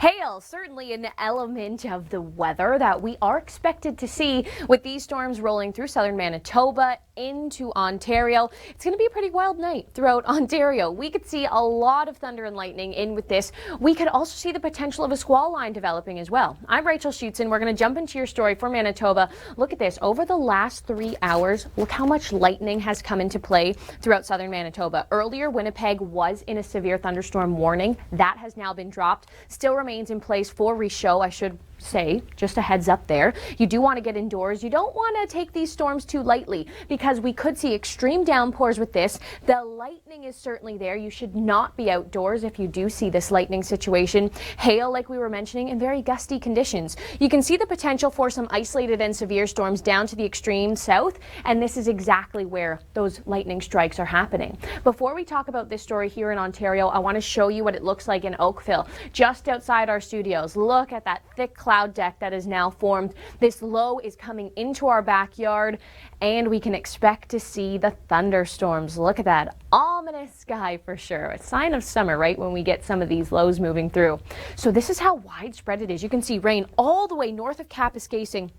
Hail, certainly an element of the weather that we are expected to see with these storms rolling through southern Manitoba into Ontario. It's going to be a pretty wild night throughout Ontario. We could see a lot of thunder and lightning in with this. We could also see the potential of a squall line developing as well. I'm Rachel Schoutsen. We're going to jump into your story for Manitoba. Look at this. Over the last 3 hours, look how much lightning has come into play throughout southern Manitoba. Earlier, Winnipeg was in a severe thunderstorm warning. That has now been dropped. Still remains in place for Richaud, I should say, just a heads up there. You do want to get indoors. You don't want to take these storms too lightly because we could see extreme downpours with this. The lightning is certainly there. You should not be outdoors if you do see this lightning situation. Hail, like we were mentioning, and very gusty conditions. You can see the potential for some isolated and severe storms down to the extreme south, and this is exactly where those lightning strikes are happening. Before we talk about this story here in Ontario, I want to show you what it looks like in Oakville, just outside our studios. Look at that thick cloud deck that is now formed. This low is coming into our backyard, and we can expect to see the thunderstorms. Look at that ominous sky for sure. A sign of summer, right, when we get some of these lows moving through. So this is how widespread it is. You can see rain all the way north of Kapuskasing,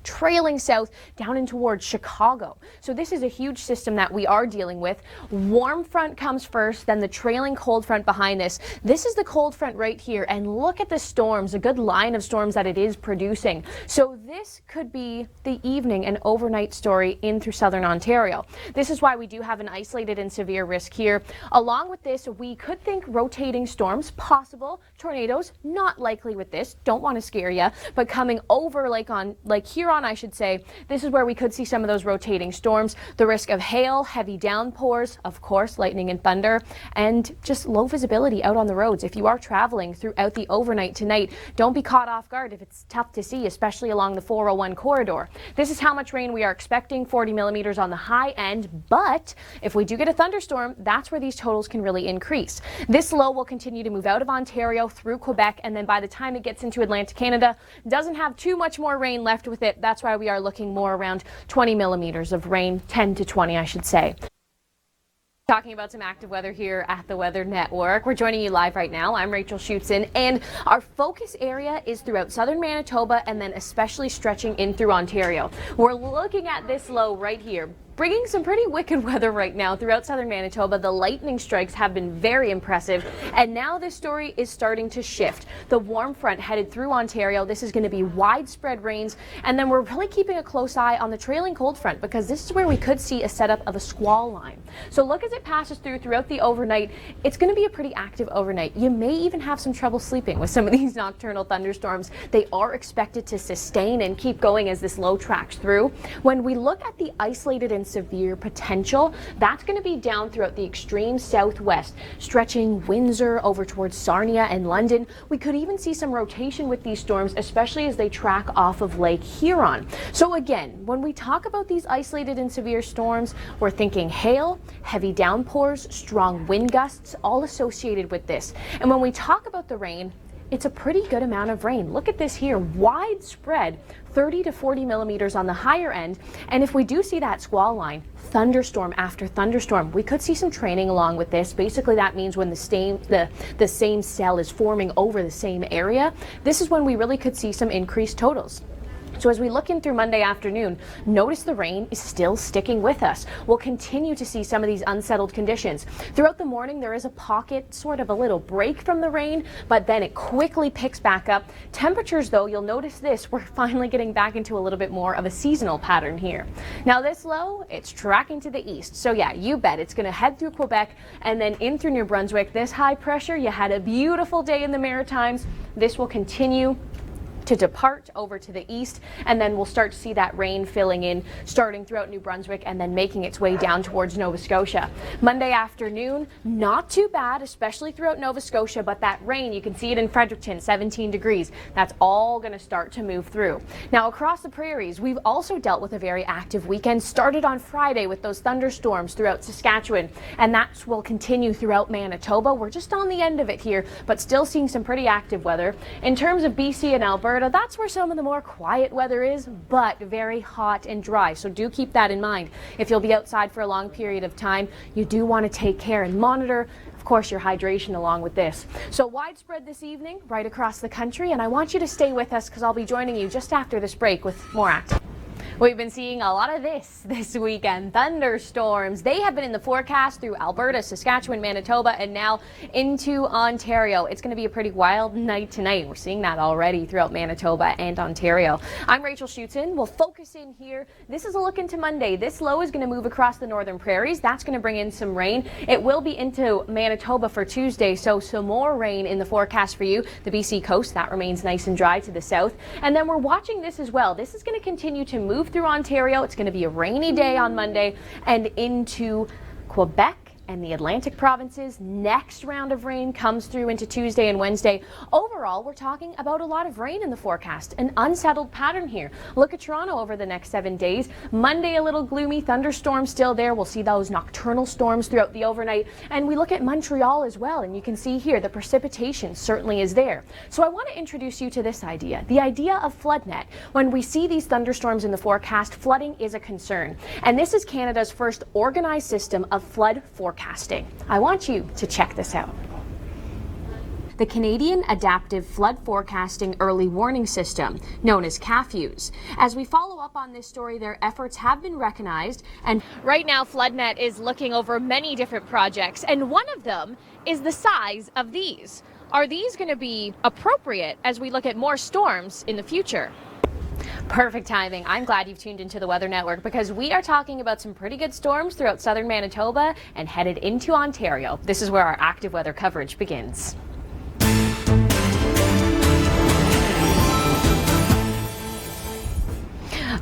trailing south down in towards Chicago. So this is a huge system that we are dealing with. Warm front comes first, then the trailing cold front behind this. This is the cold front right here, and look at the storms, a good line of storms that it is producing. So this could be the evening and overnight story in through southern Ontario. This is why we do have an isolated and severe risk here. Along with this, we could think rotating storms, possible tornadoes, not likely with this, don't want to scare you, but coming over like here on, I should say, this is where we could see some of those rotating storms. The risk of hail, heavy downpours, of course, lightning and thunder, and just low visibility out on the roads. If you are traveling throughout the overnight tonight, don't be caught off guard if it's tough to see, especially along the 401 corridor. This is how much rain we are expecting, 40 millimeters on the high end, but if we do get a thunderstorm, that's where these totals can really increase. This low will continue to move out of Ontario through Quebec, and then by the time it gets into Atlantic Canada, doesn't have too much more rain left with it. That's why we are looking more around 20 millimeters of rain, 10 to 20, I should say. Talking about some active weather here at the Weather Network. We're joining you live right now. I'm Rachel Schoutsen, and our focus area is throughout southern Manitoba and then especially stretching in through Ontario. We're looking at this low right here, bringing some pretty wicked weather right now throughout southern Manitoba. The lightning strikes have been very impressive, and now this story is starting to shift. The warm front headed through Ontario. This is going to be widespread rains, and then we're really keeping a close eye on the trailing cold front because this is where we could see a setup of a squall line. So look as it passes throughout the overnight. It's going to be a pretty active overnight. You may even have some trouble sleeping with some of these nocturnal thunderstorms. They are expected to sustain and keep going as this low tracks through. When we look at the isolated and severe potential, that's going to be down throughout the extreme southwest, stretching Windsor over towards Sarnia and London. We could even see some rotation with these storms, especially as they track off of Lake Huron. So again, when we talk about these isolated and severe storms, we're thinking hail, heavy downpours, strong wind gusts, all associated with this. And when we talk about the rain, it's a pretty good amount of rain. Look at this here, widespread, 30 to 40 millimeters on the higher end. And if we do see that squall line, thunderstorm after thunderstorm, we could see some training along with this. Basically, that means when the same cell is forming over the same area, this is when we really could see some increased totals. So as we look in through Monday afternoon, notice the rain is still sticking with us. We'll continue to see some of these unsettled conditions. Throughout the morning, there is a pocket, sort of a little break from the rain, but then it quickly picks back up. Temperatures, though, you'll notice this, we're finally getting back into a little bit more of a seasonal pattern here. Now this low, it's tracking to the east. So yeah, you bet it's going to head through Quebec and then in through New Brunswick. This high pressure, you had a beautiful day in the Maritimes. This will continue to depart over to the east, and then we'll start to see that rain filling in, starting throughout New Brunswick and then making its way down towards Nova Scotia. Monday afternoon, not too bad, especially throughout Nova Scotia, but that rain, you can see it in Fredericton, 17 degrees. That's all going to start to move through. Now across the prairies, we've also dealt with a very active weekend, started on Friday with those thunderstorms throughout Saskatchewan, and that will continue throughout Manitoba. We're just on the end of it here, but still seeing some pretty active weather. In terms of BC and Alberta, Alberta, that's where some of the more quiet weather is, but very hot and dry. So do keep that in mind. If you'll be outside for a long period of time, you do want to take care and monitor of course, your hydration along with this. So widespread this evening right across the country, and I want you to stay with us because I'll be joining you just after this break with more active. We've been seeing a lot of this weekend. Thunderstorms. They have been in the forecast through Alberta, Saskatchewan, Manitoba, and now into Ontario. It's going to be a pretty wild night tonight. We're seeing that already throughout Manitoba and Ontario. I'm Rachel Schoutsen. We'll focus in here. This is a look into Monday. This low is going to move across the northern prairies. That's going to bring in some rain. It will be into Manitoba for Tuesday, so some more rain in the forecast for you. The BC coast, that remains nice and dry to the south. And then we're watching this as well. This is going to continue to move through Ontario. It's going to be a rainy day on Monday and into Quebec and the Atlantic provinces. Next round of rain comes through into Tuesday and Wednesday. Overall, we're talking about a lot of rain in the forecast, an unsettled pattern here. Look at Toronto over the next 7 days. Monday, a little gloomy, thunderstorms still there. We'll see those nocturnal storms throughout the overnight. And we look at Montreal as well, and you can see here the precipitation certainly is there. So I want to introduce you to this idea, the idea of flood net. When we see these thunderstorms in the forecast, flooding is a concern. And this is Canada's first organized system of flood forecasting. I want you to check this out. The Canadian Adaptive Flood Forecasting Early Warning System, known as CAFUs. As we follow up on this story, their efforts have been recognized, and right now FloodNet is looking over many different projects, and one of them is the size of these. Are these going to be appropriate as we look at more storms in the future? Perfect timing. I'm glad you've tuned into the Weather Network because we are talking about some pretty good storms throughout southern Manitoba and headed into Ontario. This is where our active weather coverage begins.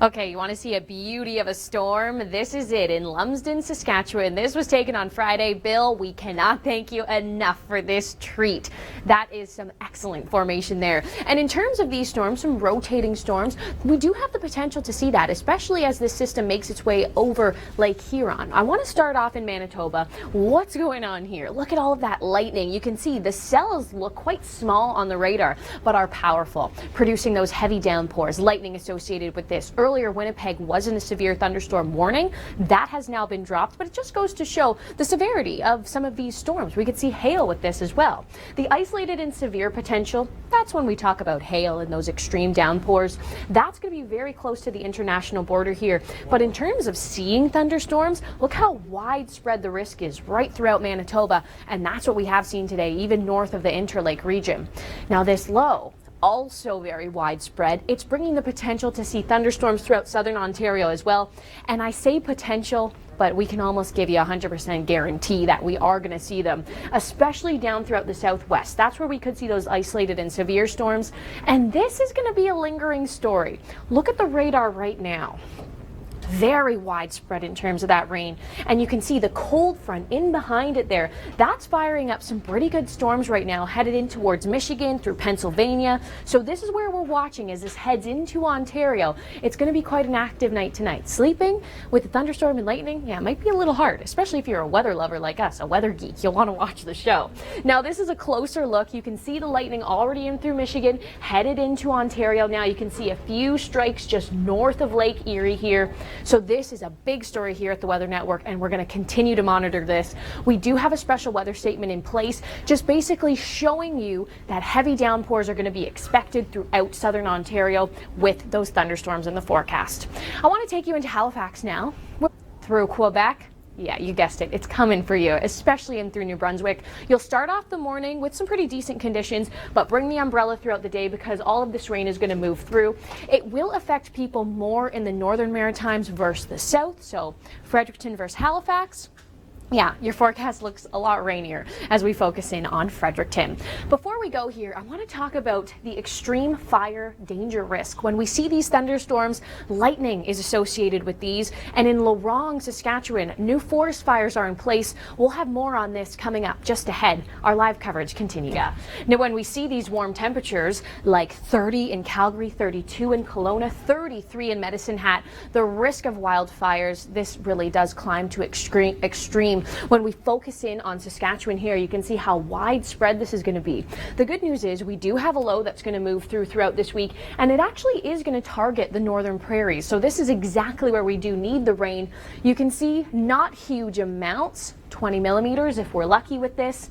Okay, you want to see a beauty of a storm? This is it in Lumsden, Saskatchewan. This was taken on Friday. Bill, we cannot thank you enough for this treat. That is some excellent formation there. And in terms of these storms, some rotating storms, we do have the potential to see that, especially as this system makes its way over Lake Huron. I want to start off in Manitoba. What's going on here? Look at all of that lightning. You can see the cells look quite small on the radar, but are powerful, producing those heavy downpours. Lightning associated with this. Earlier, Winnipeg was in a severe thunderstorm warning. That has now been dropped, but it just goes to show the severity of some of these storms. We could see hail with this as well. The isolated and severe potential, that's when we talk about hail and those extreme downpours. That's going to be very close to the international border here. But in terms of seeing thunderstorms, look how widespread the risk is right throughout Manitoba. And that's what we have seen today, even north of the Interlake region. Now this low, also very widespread. It's bringing the potential to see thunderstorms throughout southern Ontario as well. And I say potential, but we can almost give you 100% guarantee that we are going to see them, especially down throughout the southwest. That's where we could see those isolated and severe storms. And this is going to be a lingering story. Look at the radar right now. Very widespread in terms of that rain, and you can see the cold front in behind it there. That's firing up some pretty good storms right now, headed in towards Michigan through Pennsylvania. So this is where we're watching as this heads into Ontario. It's going to be quite an active night tonight. Sleeping with the thunderstorm and lightning, yeah, it might be a little hard, especially if you're a weather lover like us, a weather geek. You'll want to watch the show. Now this is a closer look. You can see the lightning already in through Michigan, headed into Ontario. Now you can see a few strikes just north of Lake Erie here. So this is a big story here at the Weather Network, and we're going to continue to monitor this. We do have a special weather statement in place, just basically showing you that heavy downpours are going to be expected throughout southern Ontario with those thunderstorms in the forecast. I want to take you into Halifax now, through Quebec. Yeah, you guessed it. It's coming for you, especially in through New Brunswick. You'll start off the morning with some pretty decent conditions, but bring the umbrella throughout the day because all of this rain is going to move through. It will affect people more in the northern Maritimes versus the south, so Fredericton versus Halifax. Yeah, your forecast looks a lot rainier as we focus in on Fredericton. Before we go here, I want to talk about the extreme fire danger risk. When we see these thunderstorms, lightning is associated with these, and in Lorong, Saskatchewan, new forest fires are in place. We'll have more on this coming up just ahead. Our live coverage continues. Yeah. Now, when we see these warm temperatures, like 30 in Calgary, 32 in Kelowna, 33 in Medicine Hat, the risk of wildfires, this really does climb to extreme. When we focus in on Saskatchewan here, you can see how widespread this is going to be. The good news is we do have a low that's going to move throughout this week, and it actually is going to target the northern prairies. So this is exactly where we do need the rain. You can see not huge amounts, 20 millimeters if we're lucky with this,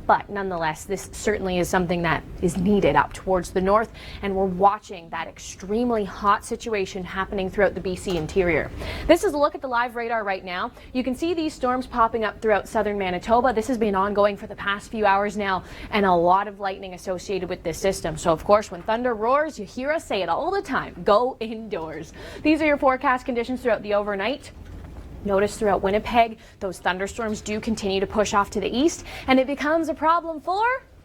but nonetheless, this certainly is something that is needed up towards the north, and we're watching that extremely hot situation happening throughout the BC interior. This is a look at the live radar right now. You can see these storms popping up throughout southern Manitoba. This has been ongoing for the past few hours now, and a lot of lightning associated with this system. So of course, when thunder roars, you hear us say it all the time, go indoors. These are your forecast conditions throughout the overnight. Notice throughout Winnipeg, those thunderstorms do continue to push off to the east, and it becomes a problem for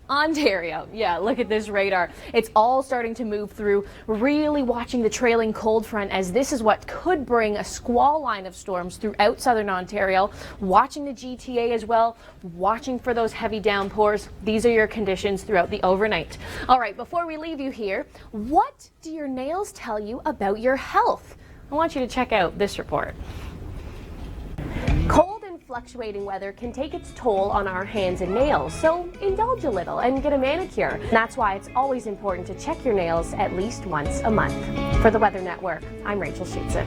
Ontario. Yeah, look at this radar. It's all starting to move through, really watching the trailing cold front, as this is what could bring a squall line of storms throughout southern Ontario. Watching the GTA as well, watching for those heavy downpours. These are your conditions throughout the overnight. All right, before we leave you here, what do your nails tell you about your health? I want you to check out this report. Cold and fluctuating weather can take its toll on our hands and nails, so indulge a little and get a manicure. That's why it's always important to check your nails at least once a month. For the Weather Network, I'm Rachel Schoutsen.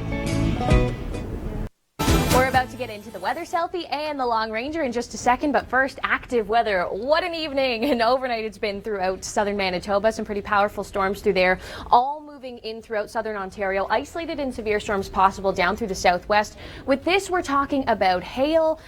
We're about to get into the weather selfie and the long ranger in just a second, but first, active weather. What an evening and overnight it's been throughout southern Manitoba. Some pretty powerful storms through there, all moving in throughout southern Ontario. Isolated and severe storms possible down through the southwest. With this, we're talking about hail,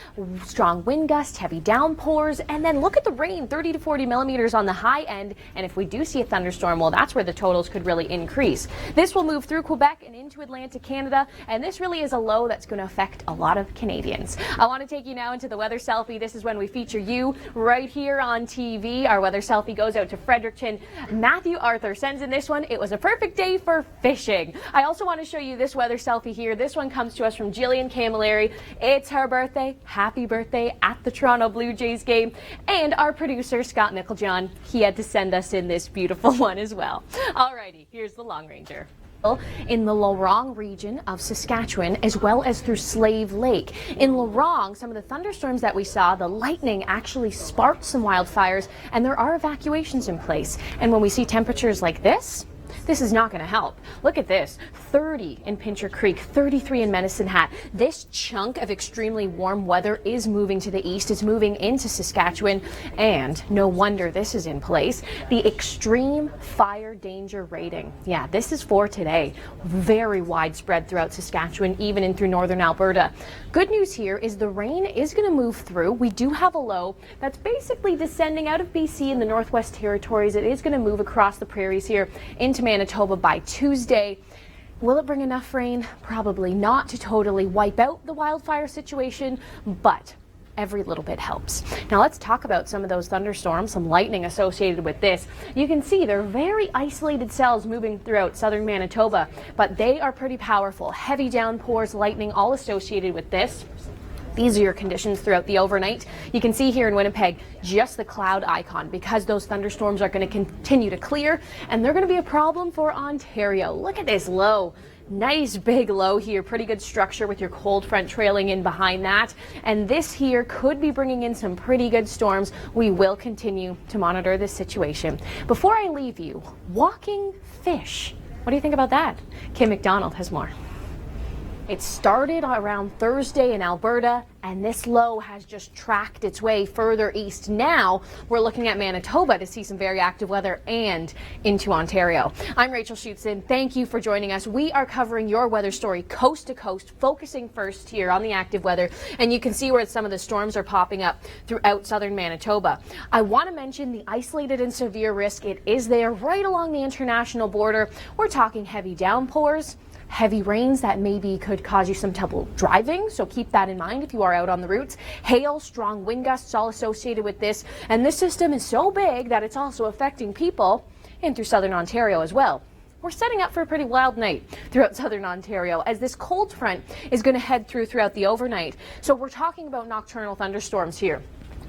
strong wind gusts, heavy downpours, and then look at the rain, 30 to 40 millimeters on the high end. And if we do see a thunderstorm, well, that's where the totals could really increase. This will move through Quebec and into Atlantic Canada, and this really is a low that's going to affect a lot of Canadians. I want to take you now into the weather selfie. This is when we feature you right here on TV. Our weather selfie goes out to Fredericton. Matthew Arthur sends in this one. It was a perfect day for fishing. I also want to show you this weather selfie here. This one comes to us from Jillian Camilleri. It's her birthday. Happy birthday at the Toronto Blue Jays game. And our producer, Scott Micklejohn, he had to send us in this beautiful one as well. Alrighty, here's the Long Ranger. In the Lorong region of Saskatchewan, as well as through Slave Lake. In Lorong, some of the thunderstorms that we saw, the lightning actually sparked some wildfires, and there are evacuations in place. And when we see temperatures like this is not going to help. Look at this, 30 in Pincher Creek, 33 in Medicine Hat. This chunk of extremely warm weather is moving to the east. It's moving into Saskatchewan, and no wonder this is in place. The extreme fire danger rating. Yeah, this is for today. Very widespread throughout Saskatchewan, even in through northern Alberta. Good news here is the rain is going to move through. We do have a low that's basically descending out of BC in the Northwest Territories. It is going to move across the prairies here into Manitoba by Tuesday. Will it bring enough rain? Probably not to totally wipe out the wildfire situation, but every little bit helps. Now let's talk about some of those thunderstorms, some lightning associated with this. You can see they're very isolated cells moving throughout southern Manitoba, but they are pretty powerful. Heavy downpours, lightning, all associated with this. These are your conditions throughout the overnight. You can see here in Winnipeg just the cloud icon, because those thunderstorms are going to continue to clear, and they're going to be a problem for Ontario. Look at this low. Nice big low here, pretty good structure with your cold front trailing in behind that. And this here could be bringing in some pretty good storms. We will continue to monitor this situation. Before I leave you, walking fish. What do you think about that? Kim McDonald has more. It started around Thursday in Alberta, and this low has just tracked its way further east. Now we're looking at Manitoba to see some very active weather and into Ontario. I'm Rachel Schoutsen. Thank you for joining us. We are covering your weather story coast to coast, focusing first here on the active weather, and you can see where some of the storms are popping up throughout southern Manitoba. I want to mention the isolated and severe risk. It is there right along the international border. We're talking heavy downpours, heavy rains that maybe could cause you some trouble driving, so keep that in mind if you are out on the routes. Hail, strong wind gusts all associated with this, and this system is so big that it's also affecting people in through southern Ontario as well. We're setting up for a pretty wild night throughout southern Ontario as this cold front is going to head throughout the overnight. So we're talking about nocturnal thunderstorms here.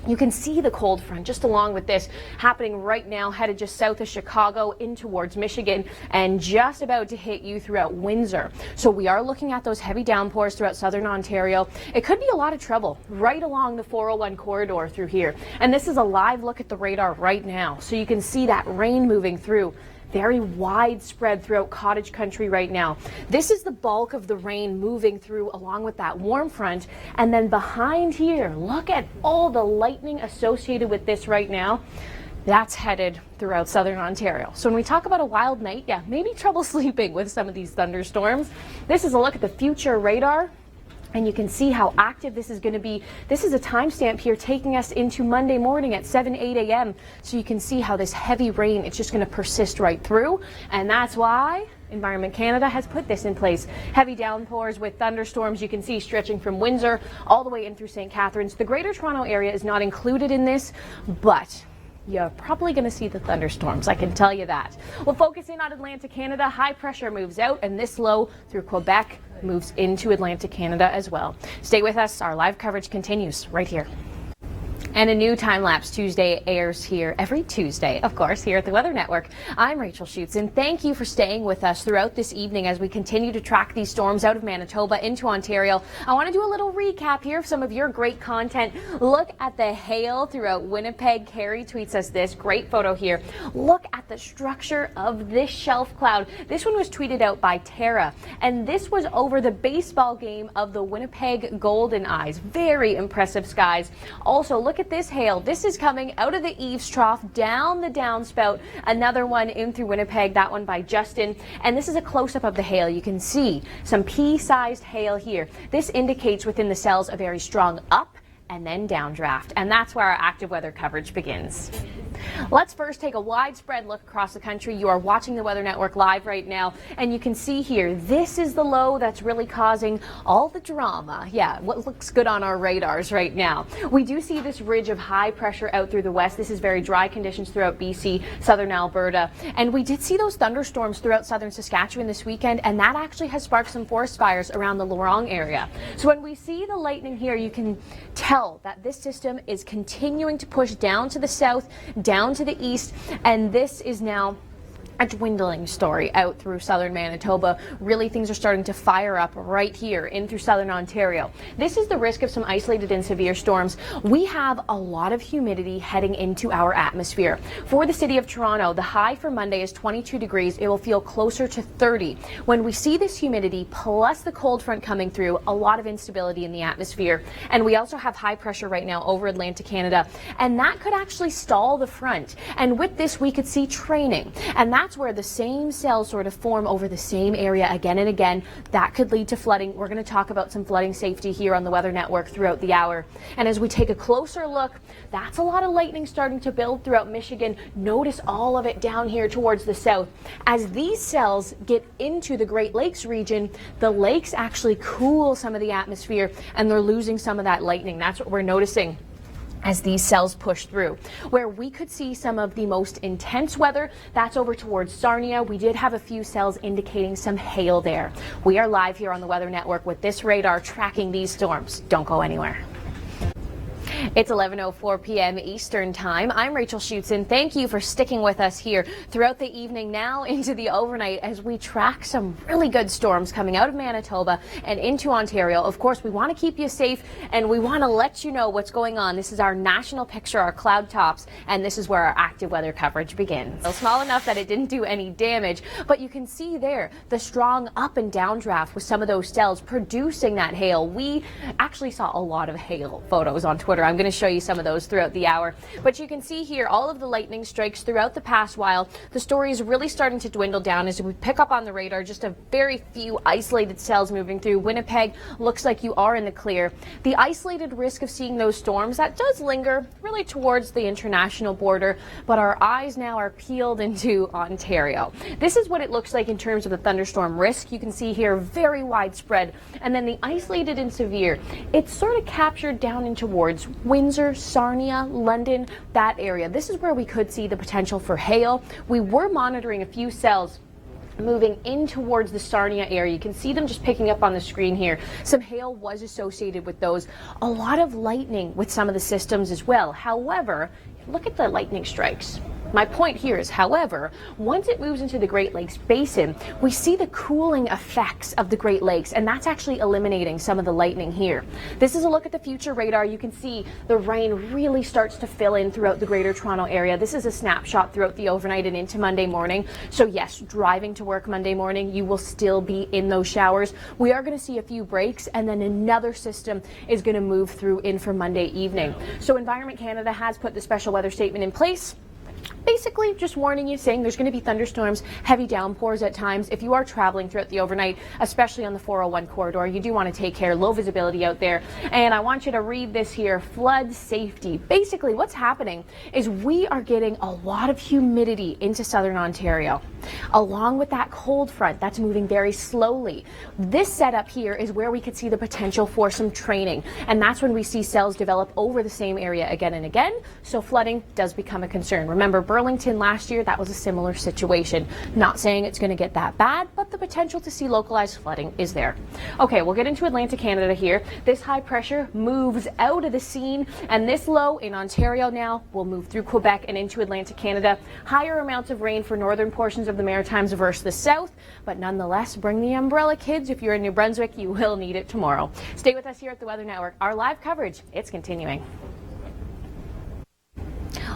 You can see the cold front just along with this happening right now, headed just south of Chicago in towards Michigan and just about to hit you throughout Windsor. So we are looking at those heavy downpours throughout southern Ontario. It could be a lot of trouble right along the 401 corridor through here. And this is a live look at the radar right now. So you can see that rain moving through. very widespread throughout cottage country right now. This is the bulk of the rain moving through along with that warm front. And then behind here, look at all the lightning associated with this right now. That's headed throughout southern Ontario. So when we talk about a wild night, yeah, maybe trouble sleeping with some of these thunderstorms. This is a look at the future radar. And you can see how active this is going to be. This is a timestamp here taking us into Monday morning at 8 a.m. So you can see how this heavy rain, it's just going to persist right through. And that's why Environment Canada has put this in place. Heavy downpours with thunderstorms you can see stretching from Windsor all the way in through St. Catharines. The Greater Toronto Area is not included in this, but you're probably going to see the thunderstorms, I can tell you that. Well, focusing on Atlantic Canada, high pressure moves out and this low through Quebec moves into Atlantic Canada as well. Stay with us. Our live coverage continues right here. And a new Time-Lapse Tuesday airs here every Tuesday, of course, here at the Weather Network. I'm Rachel Schoutsen. Thank you for staying with us throughout this evening as we continue to track these storms out of Manitoba into Ontario. I want to do a little recap here of some of your great content. Look at the hail throughout Winnipeg. Carrie tweets us this great photo here. Look at the structure of this shelf cloud. This one was tweeted out by Tara, and this was over the baseball game of the Winnipeg Golden Eyes. Very impressive skies. Also, look at this hail. This is coming out of the eaves trough down the downspout. Another one in through Winnipeg, that one by Justin. And this is a close-up of the hail. You can see some pea-sized hail here. This indicates within the cells a very strong up and then downdraft. And that's where our active weather coverage begins. Let's first take a widespread look across the country. You are watching the Weather Network live right now, and you can see here, this is the low that's really causing all the drama. Yeah, what looks good on our radars right now. We do see this ridge of high pressure out through the west. This is very dry conditions throughout BC, southern Alberta, and we did see those thunderstorms throughout southern Saskatchewan this weekend, and that actually has sparked some forest fires around the Lorong area. So when we see the lightning here, you can tell that this system is continuing to push down to the south, down to the east, and this is now a dwindling story out through southern Manitoba. Really, things are starting to fire up right here in through southern Ontario. This is the risk of some isolated and severe storms. We have a lot of humidity heading into our atmosphere. For the city of Toronto, the high for Monday is 22 degrees. It will feel closer to 30. When we see this humidity plus the cold front coming through, a lot of instability in the atmosphere. And we also have high pressure right now over Atlantic Canada, and that could actually stall the front. And with this, we could see training, and that's where the same cells sort of form over the same area again and again. That could lead to flooding. We're going to talk about some flooding safety here on the Weather Network throughout the hour. And as we take a closer look, that's a lot of lightning starting to build throughout Michigan. Notice all of it down here towards the south. As these cells get into the Great Lakes region, the lakes actually cool some of the atmosphere and they're losing some of that lightning. That's what we're noticing as these cells push through. Where we could see some of the most intense weather, that's over towards Sarnia. We did have a few cells indicating some hail there. We are live here on the Weather Network with this radar tracking these storms. Don't go anywhere. It's 11:04 p.m. Eastern Time. I'm Rachel Schoutsen. Thank you for sticking with us here throughout the evening, now into the overnight, as we track some really good storms coming out of Manitoba and into Ontario. Of course, we want to keep you safe and we want to let you know what's going on. This is our national picture, our cloud tops, and this is where our active weather coverage begins. So small enough that it didn't do any damage, but you can see there the strong up and down draft with some of those cells producing that hail. We actually saw a lot of hail photos on Twitter. I'm going to show you some of those throughout the hour. But you can see here all of the lightning strikes throughout the past while. The story is really starting to dwindle down as we pick up on the radar. Just a very few isolated cells moving through. Winnipeg looks like you are in the clear. The isolated risk of seeing those storms, that does linger really towards the international border, but our eyes now are peeled into Ontario. This is what it looks like in terms of the thunderstorm risk. You can see here very widespread, and then the isolated and severe, it's sort of captured down in towards Windsor, Sarnia, London, that area. This is where we could see the potential for hail. We were monitoring a few cells moving in towards the Sarnia area. You can see them just picking up on the screen here. Some hail was associated with those. A lot of lightning with some of the systems as well. However, look at the lightning strikes. My point here is, however, once it moves into the Great Lakes Basin, we see the cooling effects of the Great Lakes, and that's actually eliminating some of the lightning here. This is a look at the future radar. You can see the rain really starts to fill in throughout the Greater Toronto area. This is a snapshot throughout the overnight and into Monday morning. So yes, driving to work Monday morning, you will still be in those showers. We are going to see a few breaks, and then another system is going to move through in for Monday evening. So Environment Canada has put the special weather statement in place. Basically just warning you, saying there's going to be thunderstorms, heavy downpours at times. If you are traveling throughout the overnight, especially on the 401 corridor, you do want to take care. Low visibility out there. And I want you to read this here, flood safety. Basically what's happening is we are getting a lot of humidity into southern Ontario, along with that cold front that's moving very slowly. This setup here is where we could see the potential for some training, and that's when we see cells develop over the same area again and again. So flooding does become a concern. Remember Burlington last year, that was a similar situation. Not saying it's going to get that bad, but the potential to see localized flooding is there. Okay, we'll get into Atlantic Canada here. This high pressure moves out of the scene, and this low in Ontario now will move through Quebec and into Atlantic Canada. Higher amounts of rain for northern portions of the Maritimes versus the south, but nonetheless, bring the umbrella, kids. If you're in New Brunswick, you will need it tomorrow. Stay with us here at the Weather Network. Our live coverage, it's continuing.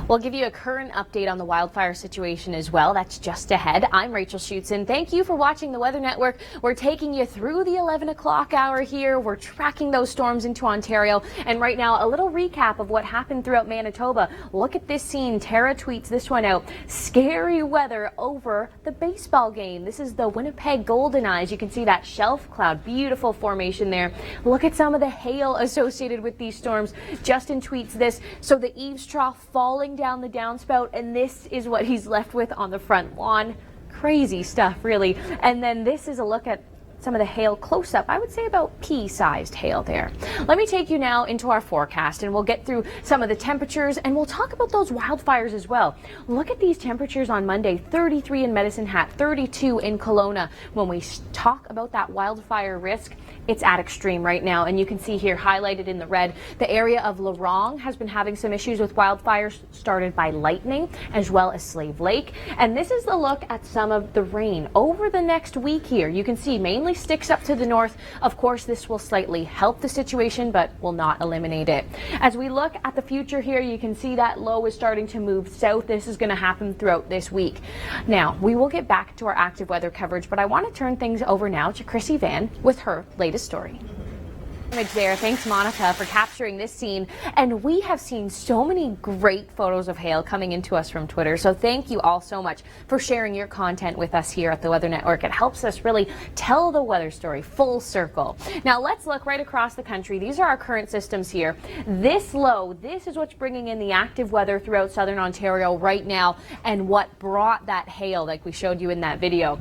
We'll give you a current update on the wildfire situation as well. That's just ahead. I'm Rachel Schoutsen. Thank you for watching the Weather Network. We're taking you through the 11 o'clock hour here. We're tracking those storms into Ontario. And right now, a little recap of what happened throughout Manitoba. Look at this scene. Tara tweets this one out. Scary weather over the baseball game. This is the Winnipeg Golden Eyes. You can see that shelf cloud. Beautiful formation there. Look at some of the hail associated with these storms. Justin tweets this. So the eaves trough falling down the downspout, and this is what he's left with on the front lawn. Crazy stuff, really. And then this is a look at some of the hail close up. I would say about pea-sized hail there. Let me take you now into our forecast, and we'll get through some of the temperatures, and we'll talk about those wildfires as well. Look at these temperatures on Monday. 33 in Medicine Hat, 32 in Kelowna. When we talk about that wildfire risk, it's at extreme right now, and you can see here highlighted in the red, the area of Lorong has been having some issues with wildfires started by lightning, as well as Slave Lake. And this is the look at some of the rain over the next week here. You can see mainly sticks up to the north. Of course, this will slightly help the situation, but will not eliminate it. As we look at the future here, you can see that low is starting to move south. This is going to happen throughout this week. Now, we will get back to our active weather coverage, but I want to turn things over now to Chrissy Van with her latest story. There. Thanks, Monica, for capturing this scene. And we have seen so many great photos of hail coming into us from Twitter. So thank you all so much for sharing your content with us here at the Weather Network. It helps us really tell the weather story full circle. Now let's look right across the country. These are our current systems here. This low, this is what's bringing in the active weather throughout southern Ontario right now, and what brought that hail like we showed you in that video.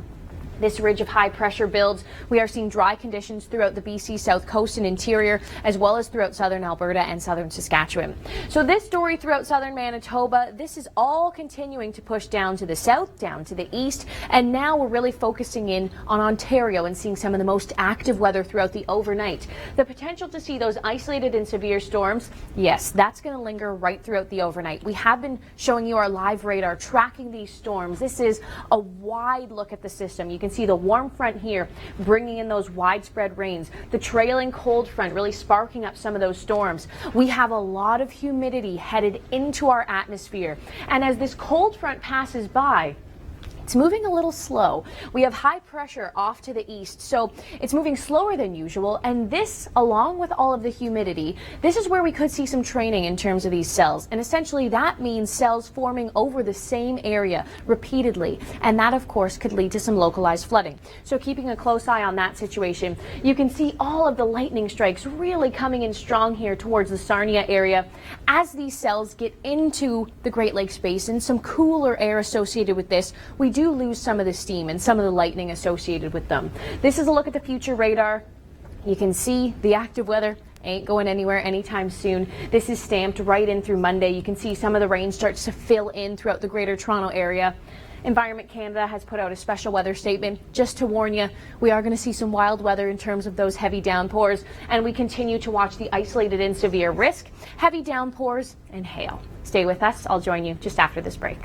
This ridge of high pressure builds. We are seeing dry conditions throughout the BC South Coast and interior, as well as throughout southern Alberta and southern Saskatchewan. So this story throughout southern Manitoba, this is all continuing to push down to the south, down to the east, and now we're really focusing in on Ontario and seeing some of the most active weather throughout the overnight. The potential to see those isolated and severe storms, yes, that's going to linger right throughout the overnight. We have been showing you our live radar tracking these storms. This is a wide look at the system. You can see the warm front here bringing in those widespread rains, the trailing cold front really sparking up some of those storms. We have a lot of humidity headed into our atmosphere, and as this cold front passes by, it's moving a little slow. We have high pressure off to the east, so it's moving slower than usual, and this, along with all of the humidity, this is where we could see some training in terms of these cells, and essentially that means cells forming over the same area repeatedly, and that of course could lead to some localized flooding. So keeping a close eye on that situation. You can see all of the lightning strikes really coming in strong here towards the Sarnia area. As these cells get into the Great Lakes Basin, some cooler air associated with this, we do lose some of the steam and some of the lightning associated with them. This is a look at the future radar. You can see the active weather ain't going anywhere anytime soon. This is stamped right in through Monday. You can see some of the rain starts to fill in throughout the Greater Toronto area. Environment Canada has put out a special weather statement just to warn you, we are going to see some wild weather in terms of those heavy downpours, and we continue to watch the isolated and severe risk, heavy downpours, and hail. Stay with us. I'll join you just after this break.